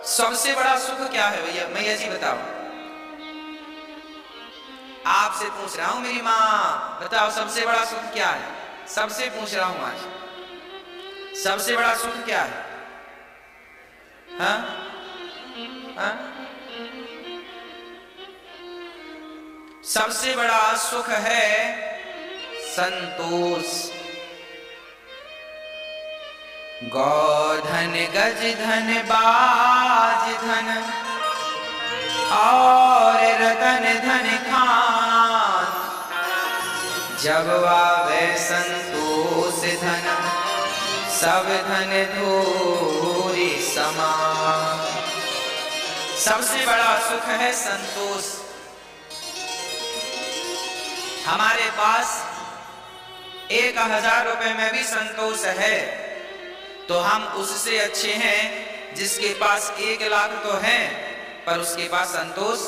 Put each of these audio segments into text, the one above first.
सबसे बड़ा सुख क्या है भैया, मैया जी बताओ। आपसे पूछ रहा हूं मेरी माँ, बताओ सबसे बड़ा सुख क्या है। सबसे पूछ रहा हूं आज, सबसे बड़ा सुख क्या है? हाँ हाँ, सबसे बड़ा सुख है संतोष। गौधन गज धन बाज धन और रतन धन खान, जब आवे संतोष धन सब धन धूरी समान। सबसे बड़ा सुख है संतोष। हमारे पास 1000 रुपए में भी संतोष है तो हम उससे अच्छे हैं जिसके पास 1 लाख तो है पर उसके पास संतोष।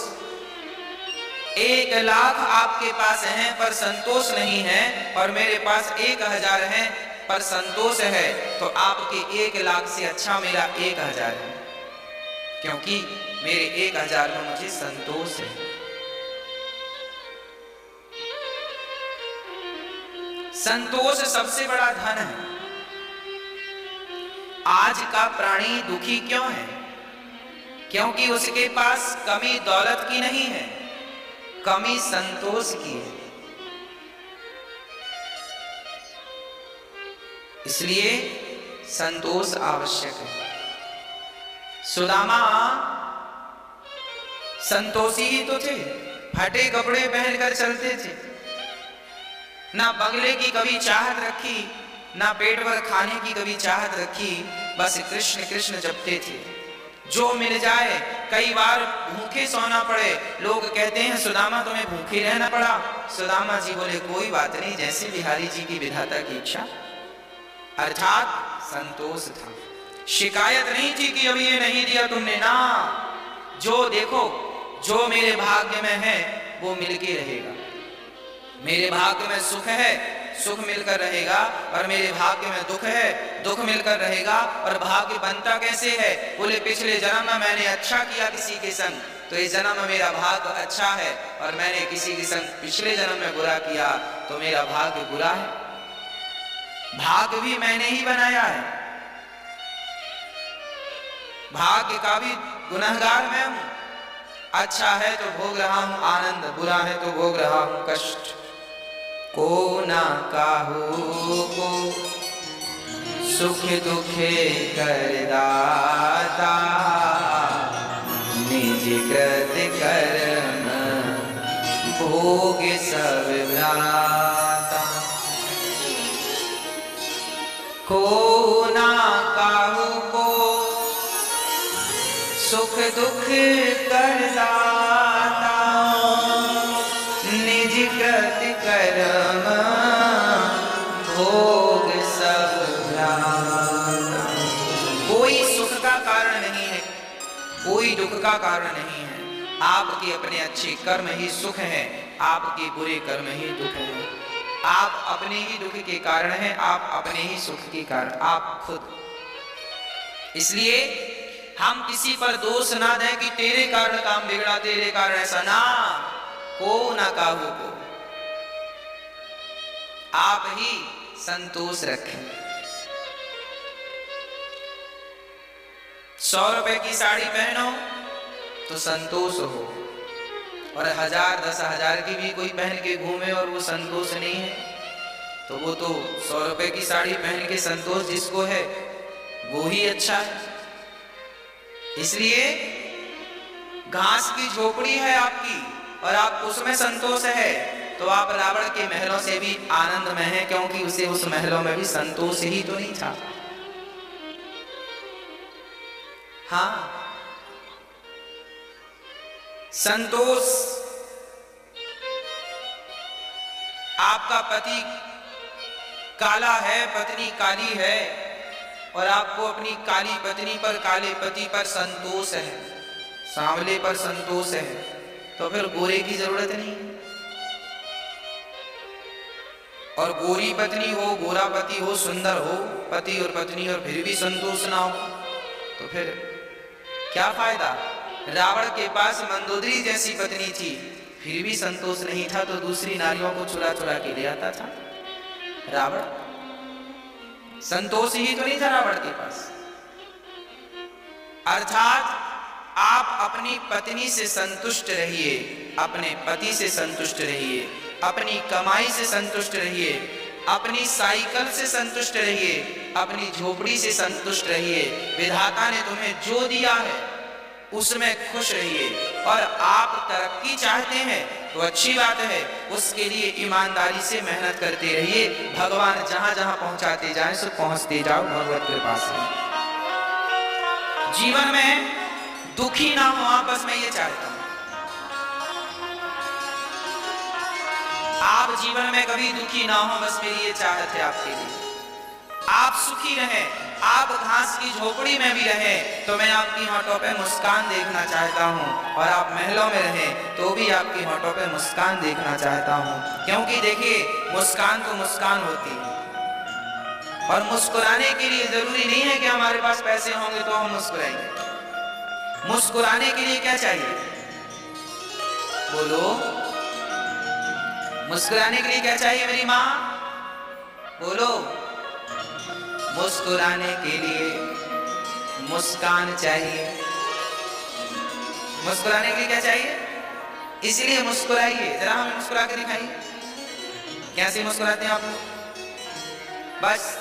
1 लाख आपके पास है पर संतोष नहीं है, और मेरे पास 1000 है पर संतोष है, तो आपके 1 लाख से अच्छा मेरा 1000 है, क्योंकि मेरे 1000 में मुझे संतोष है। संतोष सबसे बड़ा धन है। आज का प्राणी दुखी क्यों है? क्योंकि उसके पास कमी दौलत की नहीं है, कमी संतोष की है। इसलिए संतोष आवश्यक है। सुदामा संतोषी ही तो थे, फटे कपड़े पहनकर चलते थे, ना बंगले की कभी चाहत रखी, ना पेट भर खाने की कभी चाहत रखी, बस कृष्ण कृष्ण जपते थे। जो मिल जाए, कई बार भूखे सोना पड़े, लोग कहते हैं सुदामा तुम्हें भूखे रहना पड़ा। सुदामा जी बोले कोई बात नहीं, जैसे बिहारी जी की विधाता की इच्छा। अर्थात संतोष था, शिकायत नहीं थी कि अभी ये नहीं दिया तुमने, ना, जो देखो जो मेरे भाग्य में है वो मिलके रहेगा। मेरे भाग्य में सुख है, सुख मिलकर रहेगा, और मेरे भाग्य में दुख है, दुख मिलकर रहेगा। और भाग्य बनता कैसे है? बोले पिछले जन्म में मैंने अच्छा किया किसी के संग, तो इस जन्म में मेरा भाग्य अच्छा है, और मैंने किसी के संग पिछले जन्म में बुरा किया तो मेरा भाग्य बुरा है। भाग्य भी मैंने ही बनाया है, भाग्य का भी गुनहगार मैं हूं। अच्छा है तो भोग रहा हूं आनंद, बुरा है तो भोग रहा हूं कष्ट। को ना काहू को सुख दुखे करदाता, निज कृत कर्म भोग सब भ्राता। को ना काहू को सुख दुख करदाता, निज कृत कर्म भोग सब भ्राता। कोई सुख का कारण नहीं है, कोई दुख का कारण नहीं है। आपके अपने अच्छे कर्म ही सुख हैं, आपके बुरे कर्म ही दुख हैं। आप अपने ही दुख के कारण हैं, आप अपने ही सुख के कारण, आप खुद। इसलिए हम किसी पर दोष ना दें कि तेरे कारण काम बिगड़ा, तेरे कारण ऐसा, ना, को ना काहू को। आप ही संतोष रखें। 100 रुपए की साड़ी पहनो तो संतोष हो, और 1000 10,000 की भी कोई पहन के घूमे और वो संतोष नहीं है, तो वो तो 100 रुपए की साड़ी पहन के संतोष जिसको है वो ही अच्छा है। इसलिए घास की झोपड़ी है आपकी और आप उसमें संतोष है, तो आप रावण के महलों से भी आनंद में हैं, क्योंकि उसे उस महलों में भी संतोष ही तो नहीं था। हाँ, संतोष। आपका पति काला है, पत्नी काली है, और आपको अपनी काली पत्नी पर, काले पति पर संतोष है, सांवले पर संतोष है, तो फिर गोरे की जरूरत नहीं। और गोरी पत्नी हो, गोरा पति हो, सुंदर हो पति और पत्नी, और फिर भी संतोष ना हो, तो फिर क्या फायदा? रावण के पास मंदोदरी जैसी पत्नी थी, फिर भी संतोष नहीं था, तो दूसरी नारियों को चुरा चुरा के ले आता था। रावण संतोष ही तो नहीं था रावण के पास। अर्थात आप अपनी पत्नी से संतुष्ट रहिए, अपने पति से संतुष्ट रहिए, अपनी कमाई से संतुष्ट रहिए, अपनी साइकिल से संतुष्ट रहिए, अपनी झोपड़ी से संतुष्ट रहिए। विधाता ने तुम्हें जो दिया है उसमें खुश रहिए। और आप तरक्की चाहते हैं तो अच्छी बात है, उसके लिए ईमानदारी से मेहनत करते रहिए। भगवान जहां जहां पहुंचाते जाएं सो पहुंचते जाओ भगवत कृपा से। जीवन में दुखी ना हो आप, बस मैं ये चाहता हूं। आप जीवन में कभी दुखी ना हो, बस मेरी ये चाहत है आपके लिए। आप सुखी रहें, आप घास की झोपड़ी में भी रहें तो मैं आपकी होठों पे मुस्कान देखना चाहता हूं, और आप महलों में रहें तो भी आपकी होठों पे मुस्कान देखना चाहता हूं। क्योंकि देखिए, मुस्कान तो मुस्कान होती है, और मुस्कुराने के लिए जरूरी नहीं है कि हमारे पास पैसे होंगे तो हम मुस्कुराएंगे। मुस्कुराने के लिए क्या चाहिए? बोलो, मुस्कुराने के लिए क्या चाहिए मेरी माँ? बोलो, मुस्कुराने के लिए मुस्कान चाहिए। मुस्कुराने के लिए क्या चाहिए? इसलिए मुस्कुराइए, जरा हमें मुस्कुरा के दिखाइए। कैसे मुस्कुराते हैं आप लोग? बस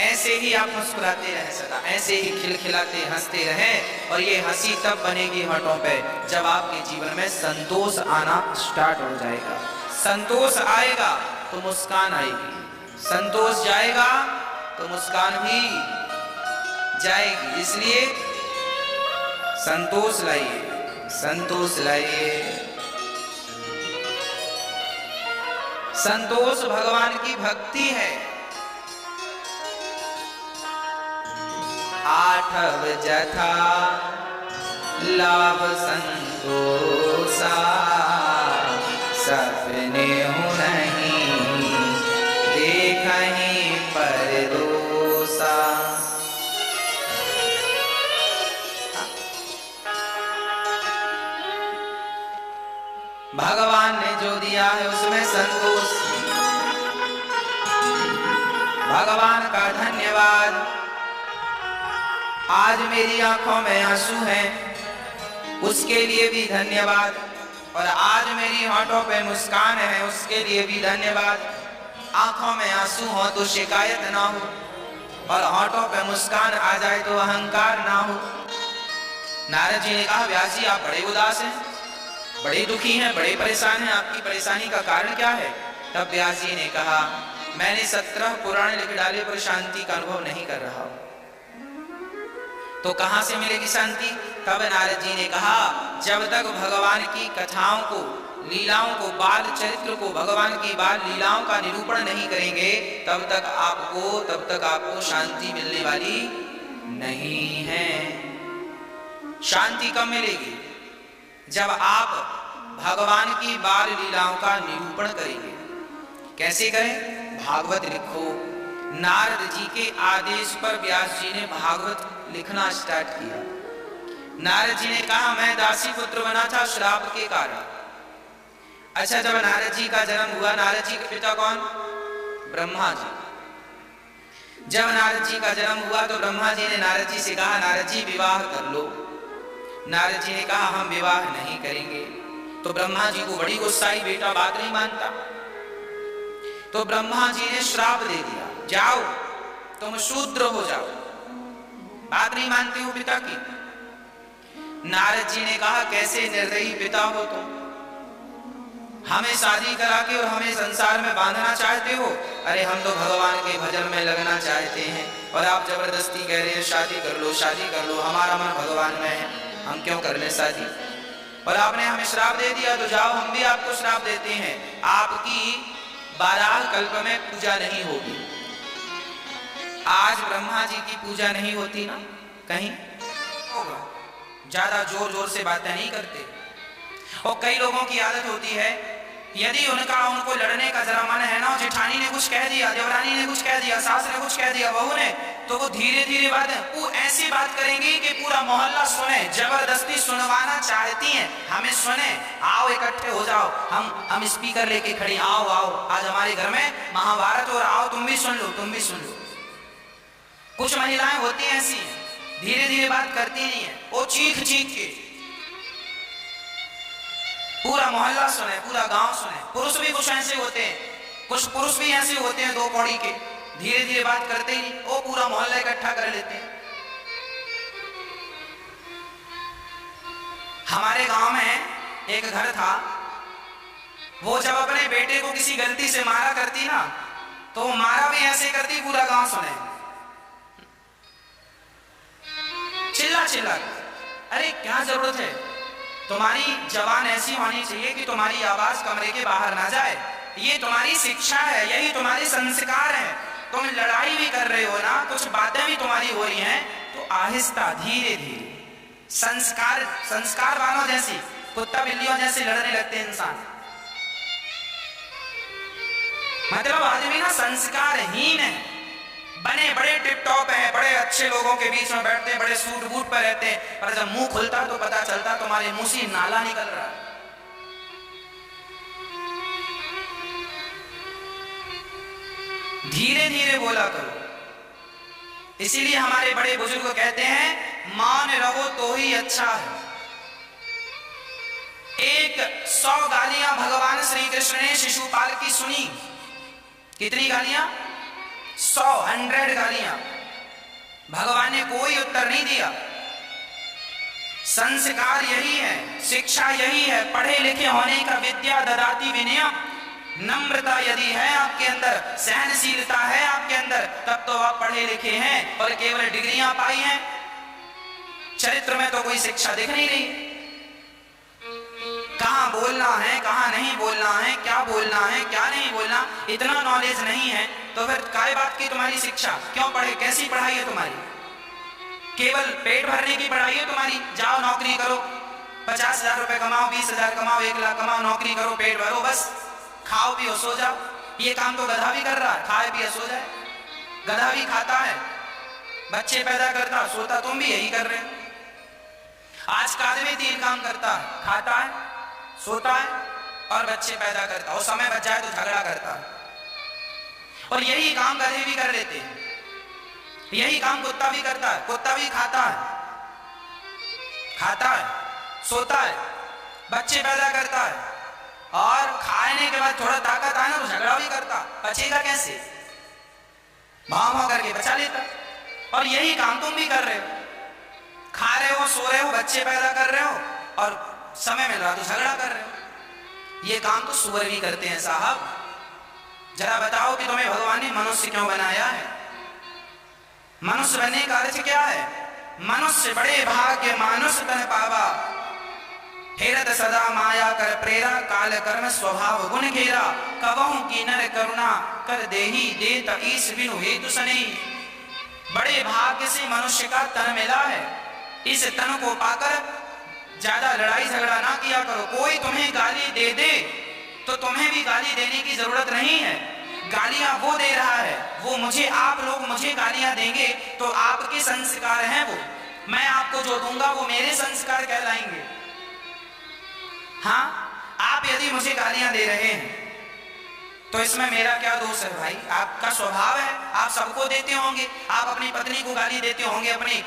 ऐसे ही आप मुस्कुराते रहे सदा, ऐसे ही खिलखिलाते हंसते रहें। और ये हंसी तब बनेगी होठों पे जब आपके जीवन में संतोष आना स्टार्ट हो जाएगा। संतोष आएगा तो मुस्कान आएगी, संतोष जाएगा तो मुस्कान भी जाएगी। इसलिए संतोष लाइए, संतोष लाइए। संतोष भगवान की भक्ति है। आठव जथा लाभ संतोषा, सपने हूँ नहीं देखहीं परदोषा। भगवान ने जो दिया है उसमें संतोष। भगवान का धन्यवाद। आज मेरी आंखों में आंसू हैं, उसके लिए भी धन्यवाद। और आज मेरी होठों पे मुस्कान है, उसके लिए भी धन्यवाद। आंखों में आंसू हो तो शिकायत ना हो, और होठों पे मुस्कान आ जाए तो अहंकार ना हो। नारद जी ने कहा, व्यास जी आप बड़े उदास हैं, बड़े दुखी हैं, बड़े परेशान हैं, आपकी परेशानी का कारण क्या है? तब व्यास जी ने कहा, मैंने 17 पुराण लिख डाले पर शांति का अनुभव नहीं कर रहा हूं। तो कहां से मिलेगी शांति? तब नारद जी ने कहा, जब तक भगवान की कथाओं को, लीलाओं को, बाल चरित्र को, भगवान की बाल लीलाओं का निरूपण नहीं करेंगे तब तक आपको शांति मिलने वाली नहीं है। शांति कब मिलेगी? जब आप भगवान की बाल लीलाओं का निरूपण करेंगे। कैसे करें? भागवत लिखो। नारद जी के आदेश पर व्यास जी ने भागवत लिखना स्टार्ट किया। नारद जी ने कहा, मैं दासी पुत्र बना था श्राप के कारण। अच्छा, जब नारद जी का जन्म हुआ, नारद जी के पिता कौन? ब्रह्मा जी। जब नारद जी का जन्म हुआ तो ब्रह्मा जी ने नारद जी से कहा, नारद जी विवाह कर लो। नारद जी ने कहा, हम विवाह नहीं करेंगे। तो ब्रह्मा जी को बड़ी गुस्सा आई, बेटा बात नहीं मानता। तो ब्रह्मा जी ने श्राप दे दिया, जाओ तुम शूद्र हो जाओ, बात नहीं मानते हो पिता की। नारद जी ने कहा, कैसे निर्दयी पिता हो तुम, हमें शादी करा के और हमें संसार में बांधना चाहते हो। अरे हम तो भगवान के भजन में लगना चाहते हैं, और आप जबरदस्ती कह रहे हैं शादी कर लो, शादी कर लो। हमारा मन भगवान में है, हम क्यों कर ले शादी? और आपने हमें श्राप दे दिया, तो जाओ हम भी आपको श्राप देते हैं, आपकी 12 कल्प में पूजा नहीं होगी। आज ब्रह्मा जी की पूजा नहीं होती ना, कहीं होगा। ज्यादा जोर जोर से बातें नहीं करते। और कई लोगों की आदत होती है, यदि उनको लड़ने का जरा मन है ना, जेठानी ने कुछ कह दिया, देवरानी ने कुछ कह दिया, सास ने कुछ कह दिया, बहू ने, तो वो धीरे धीरे बात है, वो ऐसी बात करेंगी कि पूरा मोहल्ला सुने, जबरदस्ती सुनवाना चाहती हैं, हमें सुने, आओ इकट्ठे हो जाओ, हम स्पीकर लेके खड़ी, आओ आओ आज हमारे घर में महाभारत और आओ तुम भी सुन लो, तुम भी सुन लो। कुछ महिलाएं होती हैं ऐसी, धीरे धीरे बात करती नहीं है, वो चीख चीख के पूरा मोहल्ला सुने, पूरा गांव सुने। पुरुष भी कुछ ऐसे होते हैं, कुछ पुरुष भी ऐसे होते हैं दो कौड़ी के, धीरे धीरे बात करते ही नहीं, वो पूरा मोहल्ला इकट्ठा कर लेते हैं। हमारे गांव में एक घर था, वो जब अपने बेटे को किसी गलती से मारा करती ना, तो मारा भी ऐसे करती पूरा गांव सुने, चिल्ला चिल्ला। अरे क्या जरूरत है, तुम्हारी जबान ऐसी होनी चाहिए कि तुम्हारी आवाज कमरे के बाहर ना जाए, ये तुम्हारी शिक्षा है, यही तुम्हारे संस्कार है। तुम लड़ाई भी कर रहे हो ना, कुछ बातें भी तुम्हारी हो रही हैं, तो आहिस्ता धीरे धीरे, संस्कार वालों जैसी, कुत्ता बिल्लियों जैसे लड़ने लगते हैं इंसान। मतलब आदमी ना संस्कारहीन है, बने बड़े टिप टॉप है, बड़े अच्छे लोगों के बीच में बैठते हैं, बड़े सूट बूट पर रहते हैं, पर जब मुंह खुलता तो पता चलता तुम्हारे मुंह से नाला निकल रहा है। धीरे धीरे बोला करो। इसीलिए हमारे बड़े बुजुर्ग कहते हैं मान रहो तो ही अच्छा है। 100 गालियां भगवान श्री कृष्ण ने शिशुपाल की सुनी। कितनी गालियां? 100 गालियां। भगवान ने कोई उत्तर नहीं दिया। संस्कार यही है, शिक्षा यही है, पढ़े लिखे होने का विद्या ददाति विनय। नम्रता यदि है आपके अंदर, सहनशीलता है आपके अंदर, तब तो आप पढ़े लिखे हैं और केवल डिग्रियां पाई हैं। चरित्र में तो कोई शिक्षा दिख नहीं रही। कहां बोलना है, कहां नहीं बोलना है, क्या बोलना है, क्या नहीं बोलना, इतना नॉलेज नहीं है, तो फिर काय बात की तुम्हारी शिक्षा? क्यों पढ़े? कैसी पढ़ाई है तुम्हारी? केवल पेट भरने की पढ़ाई है तुम्हारी? जाओ नौकरी करो, 50,000 रुपए कमाओ, 20,000 कमाओ, 1 लाख कमाओ, नौकरी करो, पेट भरो, बस खाओ पियो सो जाओ। ये काम तो गधा भी कर रहा है, खाए पिए सो जाए। गधा भी खाता है, बच्चे पैदा करता, सोता, तुम भी यही कर रहे हो। आज का आदमी 3 काम करता है, खाता है, सोता है और बच्चे पैदा करता है, और समय बच जाए तो झगड़ा करता है। और यही काम गधे भी कर लेते हैं, यही काम कुत्ता भी करता है। कुत्ता भी खाता है, सोता है, बच्चे पैदा करता है, और खाने के बाद थोड़ा ताकत आए ना तो झगड़ा भी करता। बचेगा कैसे? भाव करके बचा लेता। और यही काम तुम भी कर रहे हो, खा रहे हो, सो रहे हो, बच्चे पैदा कर रहे हो, और समय मिल रहा तो झगड़ा कर रहे हो। ये काम तो सुअर भी करते हैं साहब। जरा बताओ कि तुम्हें भगवान ने मनुष्य क्यों बनाया है? मनुष्य बनने का अर्थ क्या है? मनुष्य बड़े भाग्य मानुष तन पावा, हेरत सदा माया कर प्रेरा, काल कर्म स्वभाव गुण घेरा, कवहु की नर करुणा कर देही, देत ईश बिनु हेतु सने। बड़े भाग्य से मनुष्य का तन मिला है, इस तन को पाकर ज्यादा लड़ाई झगड़ा ना किया करो। कोई तुम्हें गाली दे दे तो तुम्हें भी गाली देने की जरूरत नहीं है। गालियां वो दे रहा है, वो मुझे, आप लोग मुझे गालियां देंगे तो आपके संस्कार हैं वो, मैं आपको जो दूंगा वो मेरे संस्कार कहलाएंगे। हाँ, आप यदि मुझे गालियां दे रहे हैं तो इसमें मेरा क्या दोष है भाई? आपका स्वभाव है, आप सबको देते होंगे, आप अपनी पत्नी को गाली देते होंगे, अपनी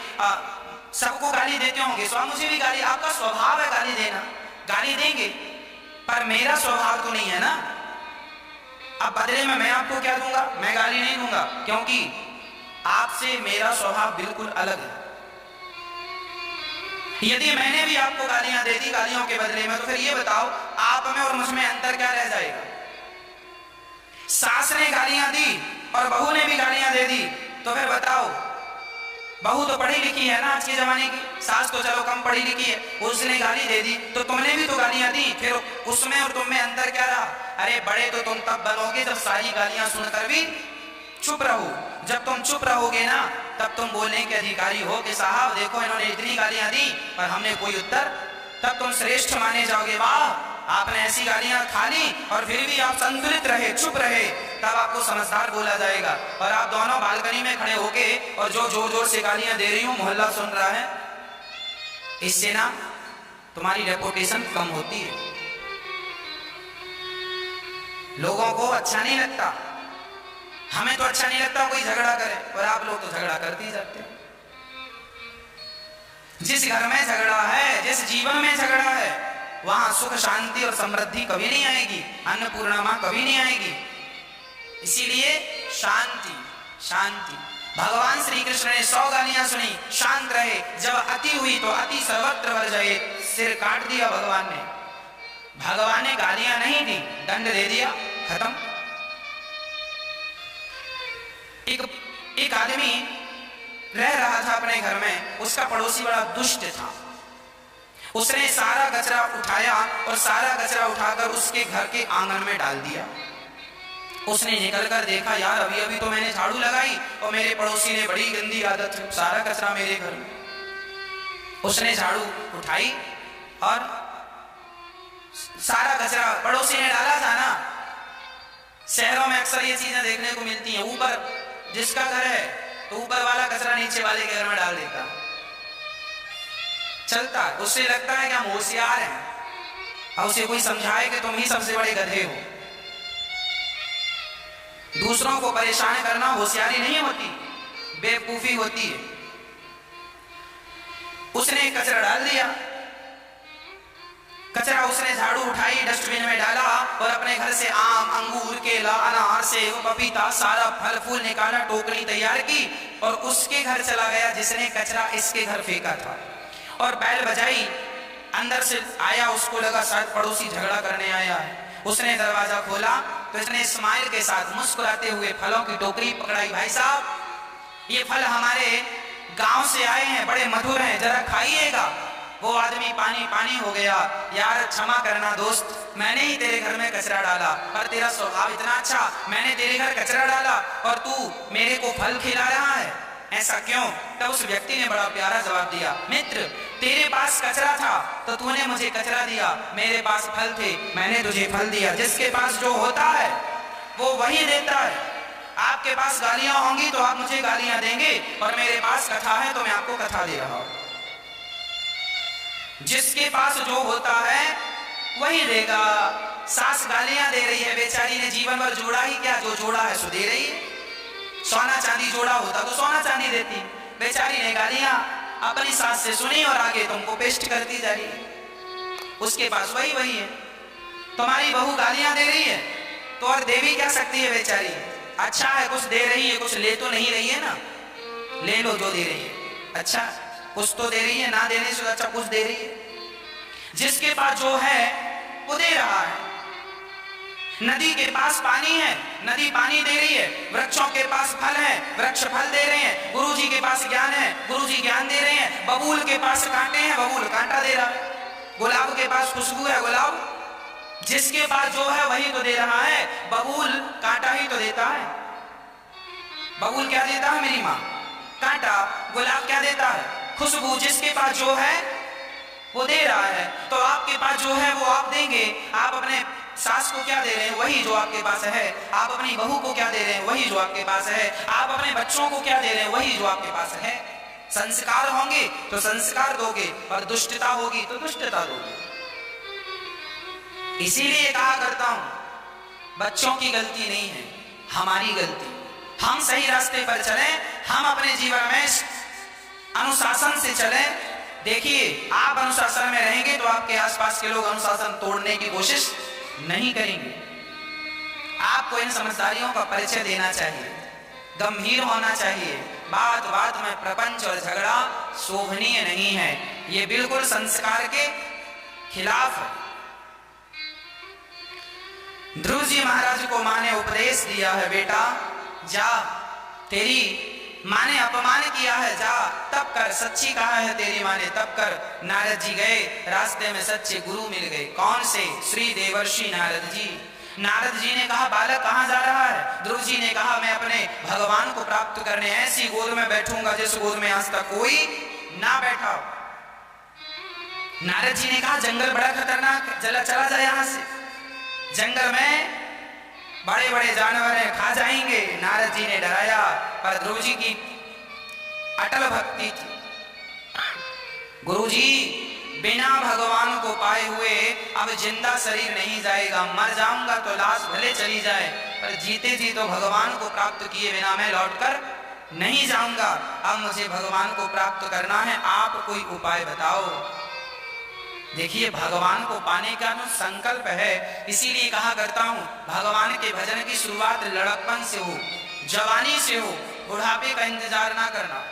सबको गाली देते होंगे, सो मुझे भी गाली, आपका स्वभाव है गाली देना, गाली देंगे, पर मेरा स्वभाव तो नहीं है ना। अब बदले में मैं आपको क्या दूंगा? मैं गाली नहीं दूंगा, क्योंकि आपसे मेरा स्वभाव बिल्कुल अलग है। यदि मैंने भी आपको गालियां दे दी गालियों के बदले में, तो फिर ये बताओ आप में और मुझ में अंतर क्या रह जाएगा? सास ने गालियां दी और बहू ने भी गालियां दे दी, तो फिर बताओ, बहू तो पढ़ी लिखी है ना आज के जमाने की, सास तो चलो कम पढ़ी लिखी है, उसने गाली दे दी तो तुमने भी तो गालियां दी, फिर उसमें और तुम में अंतर क्या रहा? अरे बड़े तो तुम तब बनोगे जब सारी गालियां सुनकर भी चुप रहो। जब तुम चुप रहोगे ना, तब तुम बोलने के अधिकारी हो कि साहब देखो इन्होंने इतनी गालियां दी पर हमने कोई उत्तर, तब तुम श्रेष्ठ माने जाओगे। वाह आपने ऐसी गालियां खा ली और फिर भी आप संतुलित रहे, चुप रहे, तब आपको समझदार बोला जाएगा। और आप दोनों बालकनी में खड़े होके और जो जोर जोर से गालियां दे रही हूं, मोहल्ला सुन रहा है, इससे ना तुम्हारी रेपुटेशन कम होती है। लोगों को अच्छा नहीं लगता, हमें तो अच्छा नहीं लगता कोई झगड़ा करे, और आप लोग तो झगड़ा करते ही जाते हैं। जिस घर में झगड़ा है, जिस जीवन में झगड़ा है, वहां सुख शांति और समृद्धि कभी नहीं आएगी, अन्नपूर्णा मां कभी नहीं आएगी। इसीलिए शांति शांति। भगवान श्री कृष्ण ने 100 गालियां सुनी, शांत रहे। जब अति हुई तो अति सर्वत्र वर्जये, सिर काट दिया भगवान ने। भगवान ने गालियां नहीं दी, दंड दे दिया, खत्म। एक आदमी रह रहा था अपने घर में, उसका पड़ोसी बड़ा दुष्ट था। उसने सारा कचरा उठाया और सारा कचरा उठाकर उसके घर के आंगन में डाल दिया। उसने निकलकर देखा, यार अभी अभी तो मैंने झाड़ू लगाई और मेरे पड़ोसी ने, बड़ी गंदी आदत है, सारा कचरा मेरे घर में। उसने झाड़ू उठाई और सारा कचरा पड़ोसी ने डाला था ना। शहरों में अक्सर ये चीजें देखने को मिलती हैं, ऊपर जिसका घर है तो ऊपर वाला कचरा नीचे वाले के घर में डाल देता, चलता है। उससे लगता है कि हम होशियार हैं, और उसे कोई समझाए कि तुम ही सबसे बड़े गधे हो। दूसरों को परेशान करना होशियारी नहीं होती, बेवकूफी होती है। उसने कचरा डाल दिया, कचरा उसने झाड़ू उठाई, डस्टबिन में डाला और अपने घर से आम, अंगूर, केला, अनार, सेब, पपीता, सारा फल फूल निकाला, टोकरी तैयार की और उसके घर चला गया जिसने कचरा इसके घर फेंका था। और बैल बजाई, अंदर से आया, उसको लगा शायद पड़ोसी झगड़ा करने आया है। उसने दरवाजा खोला तो इसने स्माइल के साथ मुस्कुराते हुए फलों की टोकरी पकड़ाई। भाई साहब, ये फल हमारे गांव से आए हैं, बड़े मधुर हैं, जरा खाइएगा। वो आदमी पानी पानी हो गया, यार क्षमा करना दोस्त, मैंने ही तेरे घर में कचरा डाला, पर तेरा स्वभाव इतना अच्छा, मैंने तेरे घर कचरा डाला और तू मेरे को फल खिला रहा है, ऐसा क्यों? तब उस व्यक्ति ने बड़ा प्यारा जवाब दिया, मित्र तेरे पास कचरा था तो तूने मुझे कचरा दिया, मेरे पास फल थे, मैंने तुझे फल दिया। जिसके पास जो होता है वो वही देता है। आपके पास गालियां होंगी तो आप मुझे गालियां देंगे, और मेरे पास कथा है तो मैं आपको कथा दे रहा हूं। जिसके पास जो होता है वही देगा। सास गालियां दे रही है, बेचारी ने जीवन भर जोड़ा ही क्या, जो जोड़ा है सो दे रही है। सोना चांदी जोड़ा होता तो सोना चांदी देती, बेचारी ने गालियां अपनी सास से सुनी और आगे तुमको पेस्ट करती जा रही है। उसके पास वही वही है। तुम्हारी बहू गालियां दे रही है तो और दे भी क्या सकती है बेचारी। अच्छा है कुछ दे रही है, कुछ ले तो नहीं रही है ना, ले लो जो दे रही है, अच्छा कुछ तो दे रही है, ना देने से अच्छा कुछ दे रही है। जिसके पास जो है वो दे रहा है। नदी के पास पानी है, नदी पानी दे रही है। वृक्षों के पास फल है, वृक्ष फल दे रहे हैं। गुरुजी के पास ज्ञान है, गुरुजी ज्ञान दे रहे हैं। बबूल के पास कांटे हैं, बबूल कांटा दे रहा है। गुलाब के पास खुशबू है, गुलाब, जिसके पास जो है वही तो दे रहा है। बबूल कांटा ही तो देता है। बबूल क्या देता है मेरी माँ? कांटा। गुलाब क्या देता है? खुशबू। जिसके पास जो है वो दे रहा है। तो आपके पास जो है वो आप देंगे। आप अपने सास को क्या दे रहे हैं? वही जो आपके पास है। आप अपनी बहू को क्या दे रहे हैं? वही जो आपके पास है। आप अपने बच्चों को क्या दे रहे हैं? वही जो आपके पास है। संस्कार होंगे तो संस्कार दोगे, और दुष्टता होगी तो दुष्टता दोगे। इसीलिए कहा करता हूं, बच्चों की गलती नहीं है, हमारी गलती। हम सही रास्ते पर चलें, हम अपने जीवन में अनुशासन से चलें। देखिए, आप अनुशासन में रहेंगे तो आपके आसपास के लोग अनुशासन तोड़ने की कोशिश नहीं करेंगे। आपको इन समझदारियों का परिचय देना चाहिए, गंभीर होना चाहिए। बात बात में प्रपंच और झगड़ा शोभनीय नहीं है, ये बिल्कुल संस्कार के खिलाफ है। ध्रुव जी महाराज को मां ने उपदेश दिया है, बेटा जा, तेरी मां ने अपमान किया है, जा तब कर। सच्ची कहा है तेरी मां ने, तब कर। नारद जी गए, रास्ते में सच्चे गुरु मिल गए। कौन से? श्री देवर्षि नारद जी। नारद जी ने कहा, बालक कहां जा रहा है? ध्रुव जी ने कहा, मैं अपने भगवान को प्राप्त करने ऐसी गोद में बैठूंगा जिस गोद में आज तक कोई ना बैठा। नारद जी ने कहा जंगल बड़ा खतरनाक है, चला चला जाए यहां से, जंगल में बड़े बड़े जानवर हैं, खा जाएंगे। नारद जी ने डराया, पर ध्रुव जी की अटल भक्ति थी। गुरुजी बिना भगवान को पाए हुए अब जिंदा शरीर नहीं जाएगा, मर जाऊंगा तो लाश भले चली जाए, पर जीते जी तो भगवान को प्राप्त किए बिना मैं लौटकर नहीं जाऊंगा। अब मुझे भगवान को प्राप्त करना है, आप कोई उपाय बताओ। देखिए भगवान को पाने का जो संकल्प है, इसीलिए कहा करता हूं भगवान के भजन की शुरुआत लड़कपन से हो, जवानी से हो, बुढ़ापे का इंतजार ना करना।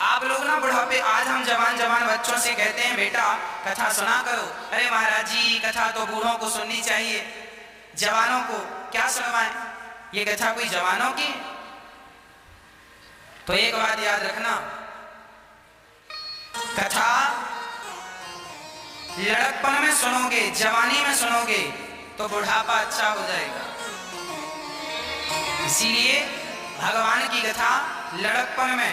आप लोग ना बुढ़ापे, आज हम जवान जवान बच्चों से कहते हैं बेटा कथा सुना करो, अरे महाराज जी कथा तो बूढ़ों को सुननी चाहिए, जवानों को क्या सुनवाएं, ये कथा कोई जवानों की? तो एक बात याद रखना, कथा लड़कपन में सुनोगे, जवानी में सुनोगे तो बुढ़ापा अच्छा हो जाएगा। इसीलिए भगवान की कथा लड़कपन में,